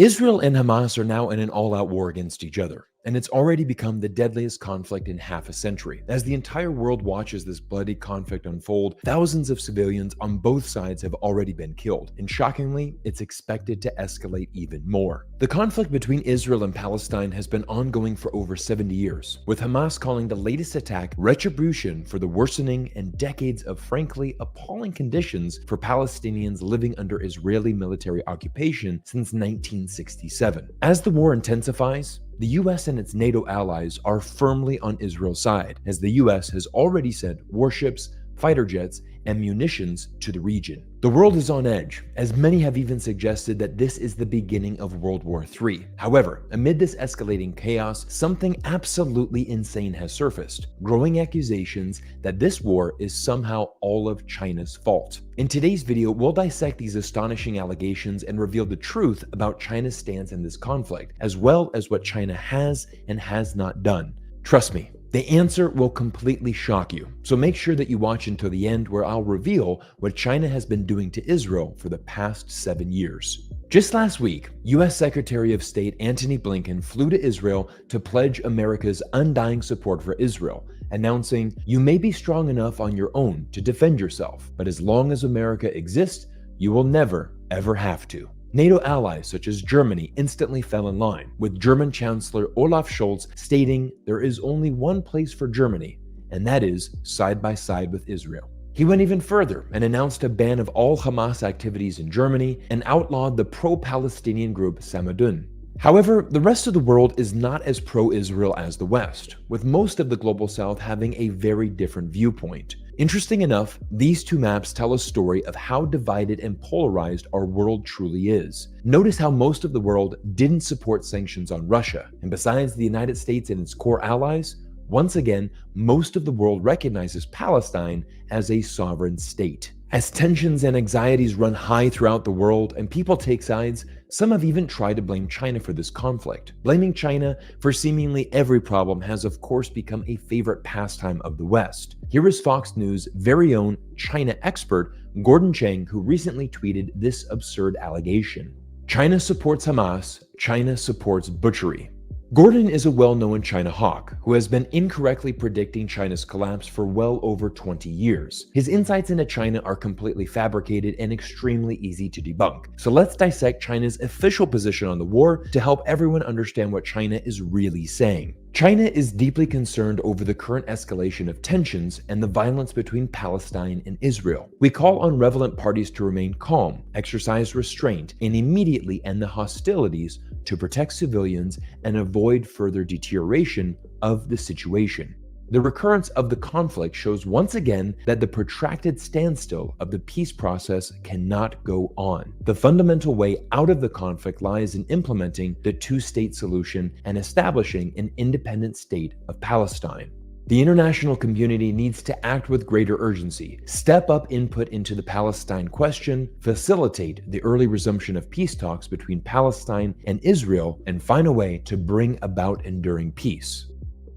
Israel and Hamas are now in an all-out war against each other, and it's already become the deadliest conflict in half a century. As the entire world watches this bloody conflict unfold, thousands of civilians on both sides have already been killed, and shockingly, it's expected to escalate even more. The conflict between Israel and Palestine has been ongoing for over 70 years, with Hamas calling the latest attack retribution for the worsening and decades of frankly appalling conditions for Palestinians living under Israeli military occupation since 1967. As the war intensifies, the US and its NATO allies are firmly on Israel's side, as the US has already sent warships, fighter jets, and munitions to the region. The world is on edge, as many have even suggested that this is the beginning of World War III. However, amid this escalating chaos, something absolutely insane has surfaced: growing accusations that this war is somehow all of China's fault. In today's video, we'll dissect these astonishing allegations and reveal the truth about China's stance in this conflict, as well as what China has and has not done. Trust me, the answer will completely shock you, so make sure that you watch until the end, where I'll reveal what China has been doing to Israel for the past 7 years. Just last week, US Secretary of State Antony Blinken flew to Israel to pledge America's undying support for Israel, announcing, "You may be strong enough on your own to defend yourself, but as long as America exists, you will never, ever have to." NATO allies such as Germany instantly fell in line, with German Chancellor Olaf Scholz stating there is only one place for Germany, and that is side by side with Israel. He went even further and announced a ban of all Hamas activities in Germany and outlawed the pro-Palestinian group Samadun. However, the rest of the world is not as pro-Israel as the West, with most of the global South having a very different viewpoint. Interesting enough, these two maps tell a story of how divided and polarized our world truly is. Notice how most of the world didn't support sanctions on Russia, and besides the United States and its core allies, once again, most of the world recognizes Palestine as a sovereign state. As tensions and anxieties run high throughout the world and people take sides, some have even tried to blame China for this conflict. Blaming China for seemingly every problem has of course become a favorite pastime of the West. Here is Fox News' very own China expert, Gordon Chang, who recently tweeted this absurd allegation: "China supports Hamas, China supports butchery." Gordon is a well-known China hawk who has been incorrectly predicting China's collapse for well over 20 years. His insights into China are completely fabricated and extremely easy to debunk. So let's dissect China's official position on the war to help everyone understand what China is really saying. China is deeply concerned over the current escalation of tensions and the violence between Palestine and Israel. We call on relevant parties to remain calm, exercise restraint, and immediately end the hostilities to protect civilians and avoid further deterioration of the situation. The recurrence of the conflict shows once again that the protracted standstill of the peace process cannot go on. The fundamental way out of the conflict lies in implementing the two-state solution and establishing an independent state of Palestine. The international community needs to act with greater urgency, step up input into the Palestine question, facilitate the early resumption of peace talks between Palestine and Israel, and find a way to bring about enduring peace.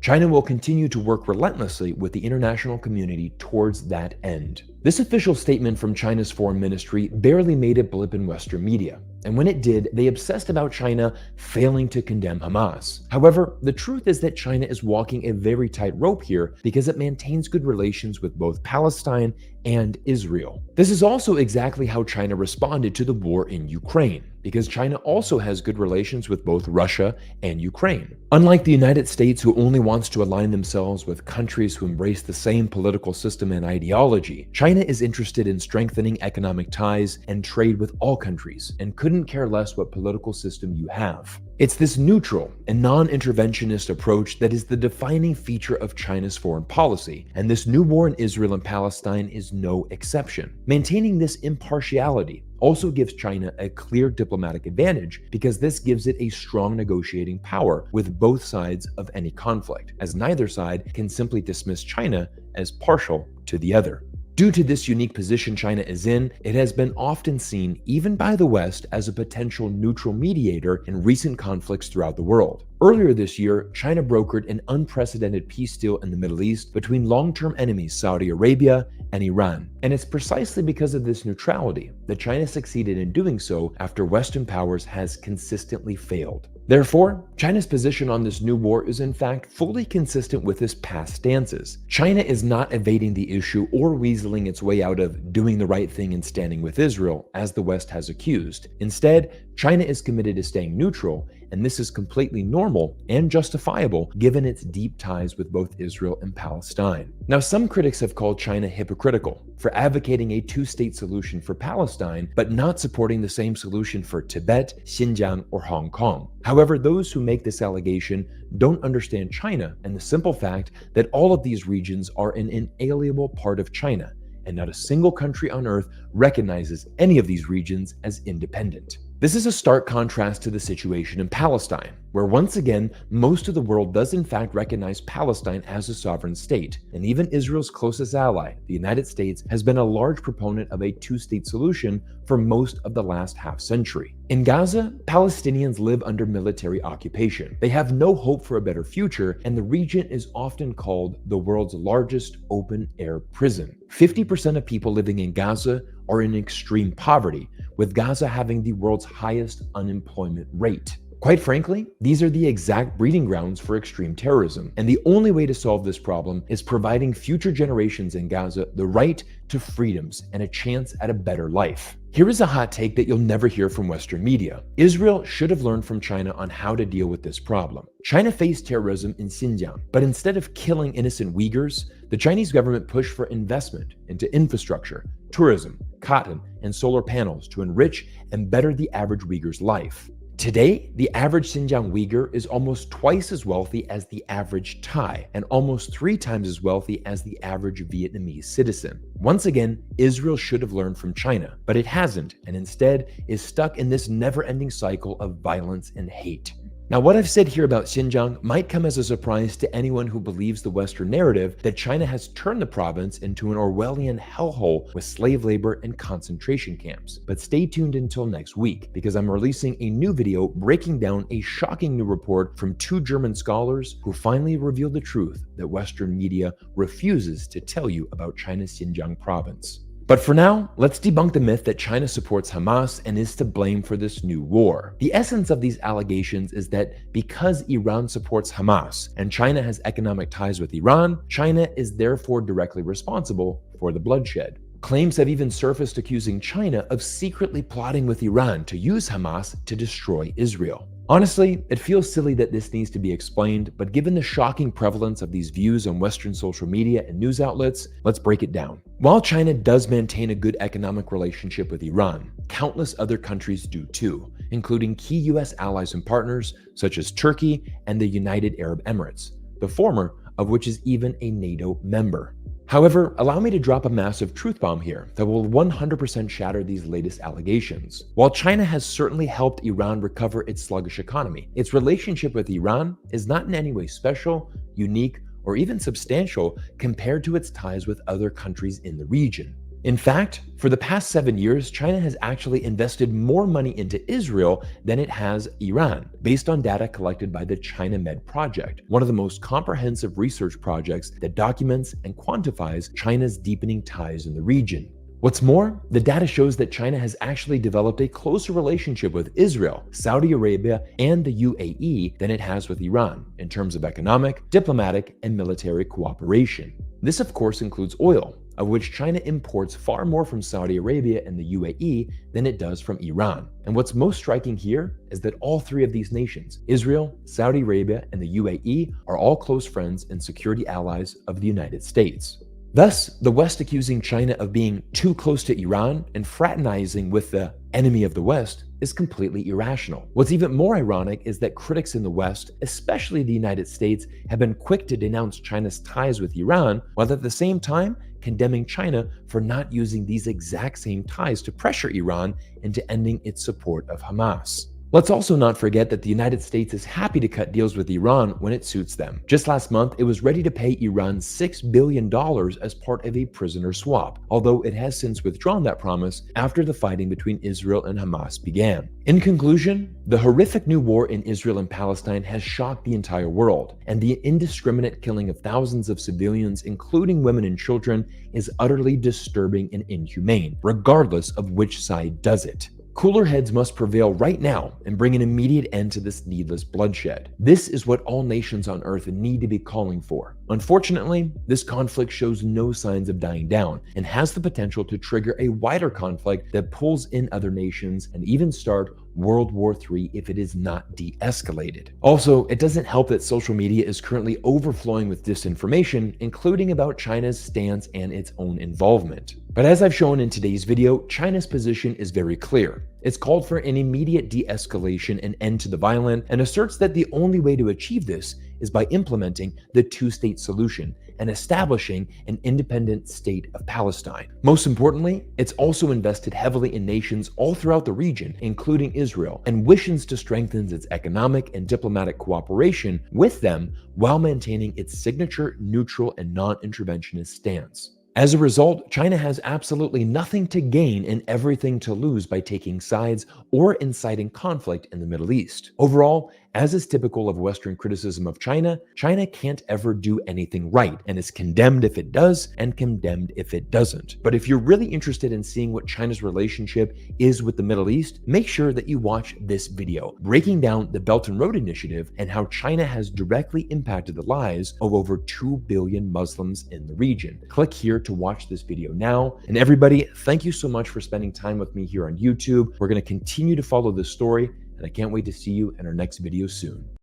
China will continue to work relentlessly with the international community towards that end. This official statement from China's foreign ministry barely made a blip in Western media, and when it did, they obsessed about China failing to condemn Hamas. However, the truth is that China is walking a very tight rope here because it maintains good relations with both Palestine and Israel. This is also exactly how China responded to the war in Ukraine, because China also has good relations with both Russia and Ukraine. Unlike the United States, who only wants to align themselves with countries who embrace the same political system and ideology, China is interested in strengthening economic ties and trade with all countries, and couldn't care less what political system you have. It's this neutral and non-interventionist approach that is the defining feature of China's foreign policy, and this new war in Israel and Palestine is no exception. Maintaining this impartiality also gives China a clear diplomatic advantage, because this gives it a strong negotiating power with both sides of any conflict, as neither side can simply dismiss China as partial to the other. Due to this unique position China is in, it has been often seen, even by the West, as a potential neutral mediator in recent conflicts throughout the world. Earlier this year, China brokered an unprecedented peace deal in the Middle East between long-term enemies Saudi Arabia and Iran. And it's precisely because of this neutrality that China succeeded in doing so after Western powers has consistently failed. Therefore, China's position on this new war is in fact fully consistent with its past stances. China is not evading the issue or weaseling its way out of doing the right thing and standing with Israel, as the West has accused. Instead, China is committed to staying neutral, and this is completely normal and justifiable given its deep ties with both Israel and Palestine. Now, some critics have called China hypocritical for advocating a two-state solution for Palestine, but not supporting the same solution for Tibet, Xinjiang, or Hong Kong. However, those who make this allegation don't understand China and the simple fact that all of these regions are an inalienable part of China, and not a single country on earth recognizes any of these regions as independent. This is a stark contrast to the situation in Palestine, where once again, most of the world does in fact recognize Palestine as a sovereign state, and even Israel's closest ally, the United States, has been a large proponent of a two-state solution for most of the last half-century. In Gaza, Palestinians live under military occupation. They have no hope for a better future, and the region is often called the world's largest open-air prison. 50% of people living in Gaza are in extreme poverty, with Gaza having the world's highest unemployment rate. Quite frankly, these are the exact breeding grounds for extreme terrorism, and the only way to solve this problem is providing future generations in Gaza the right to freedoms and a chance at a better life. Here is a hot take that you'll never hear from Western media. Israel should have learned from China on how to deal with this problem. China faced terrorism in Xinjiang, but instead of killing innocent Uyghurs, the Chinese government pushed for investment into infrastructure, tourism, cotton, and solar panels to enrich and better the average Uyghur's life. Today, the average Xinjiang Uyghur is almost twice as wealthy as the average Thai, and almost 3 times as wealthy as the average Vietnamese citizen. Once again, Israel should have learned from China, but it hasn't, and instead is stuck in this never-ending cycle of violence and hate. Now, what I've said here about Xinjiang might come as a surprise to anyone who believes the Western narrative that China has turned the province into an Orwellian hellhole with slave labor and concentration camps. But stay tuned until next week, because I'm releasing a new video breaking down a shocking new report from 2 German scholars who finally revealed the truth that Western media refuses to tell you about China's Xinjiang province. But for now, let's debunk the myth that China supports Hamas and is to blame for this new war. The essence of these allegations is that because Iran supports Hamas and China has economic ties with Iran, China is therefore directly responsible for the bloodshed. Claims have even surfaced accusing China of secretly plotting with Iran to use Hamas to destroy Israel. Honestly, it feels silly that this needs to be explained, but given the shocking prevalence of these views on Western social media and news outlets, let's break it down. While China does maintain a good economic relationship with Iran, countless other countries do too, including key US allies and partners such as Turkey and the United Arab Emirates, the former of which is even a NATO member. However, allow me to drop a massive truth bomb here that will 100% shatter these latest allegations. While China has certainly helped Iran recover its sluggish economy, its relationship with Iran is not in any way special, unique, or even substantial compared to its ties with other countries in the region. In fact, for the past 7 years, China has actually invested more money into Israel than it has Iran, based on data collected by the China Med Project, one of the most comprehensive research projects that documents and quantifies China's deepening ties in the region. What's more, the data shows that China has actually developed a closer relationship with Israel, Saudi Arabia, and the UAE than it has with Iran in terms of economic, diplomatic, and military cooperation. This, of course, includes oil, of which China imports far more from Saudi Arabia and the UAE than it does from Iran. And what's most striking here is that all 3 of these nations, Israel, Saudi Arabia, and the UAE, are all close friends and security allies of the United States. Thus, the West accusing China of being too close to Iran and fraternizing with the enemy of the West is completely irrational. What's even more ironic is that critics in the West, especially the United States, have been quick to denounce China's ties with Iran, while at the same time condemning China for not using these exact same ties to pressure Iran into ending its support of Hamas. Let's also not forget that the United States is happy to cut deals with Iran when it suits them. Just last month, it was ready to pay Iran $6 billion as part of a prisoner swap, although it has since withdrawn that promise after the fighting between Israel and Hamas began. In conclusion, the horrific new war in Israel and Palestine has shocked the entire world, and the indiscriminate killing of thousands of civilians, including women and children, is utterly disturbing and inhumane, regardless of which side does it. Cooler heads must prevail right now and bring an immediate end to this needless bloodshed. This is what all nations on Earth need to be calling for. Unfortunately, this conflict shows no signs of dying down and has the potential to trigger a wider conflict that pulls in other nations and even start World War III if it is not de-escalated. Also, it doesn't help that social media is currently overflowing with disinformation, including about China's stance and its own involvement. But as I've shown in today's video, China's position is very clear. It's called for an immediate de-escalation and end to the violence, and asserts that the only way to achieve this is by implementing the two-state solution and establishing an independent state of Palestine. Most importantly, it's also invested heavily in nations all throughout the region, including Israel, and wishes to strengthen its economic and diplomatic cooperation with them while maintaining its signature neutral and non-interventionist stance. As a result, China has absolutely nothing to gain and everything to lose by taking sides or inciting conflict in the Middle East. Overall, as is typical of Western criticism of China, China can't ever do anything right and is condemned if it does and condemned if it doesn't. But if you're really interested in seeing what China's relationship is with the Middle East, make sure that you watch this video, breaking down the Belt and Road Initiative and how China has directly impacted the lives of over 2 billion Muslims in the region. Click here to watch this video now. And everybody, thank you so much for spending time with me here on YouTube. We're going to continue to follow this story, and I can't wait to see you in our next video soon.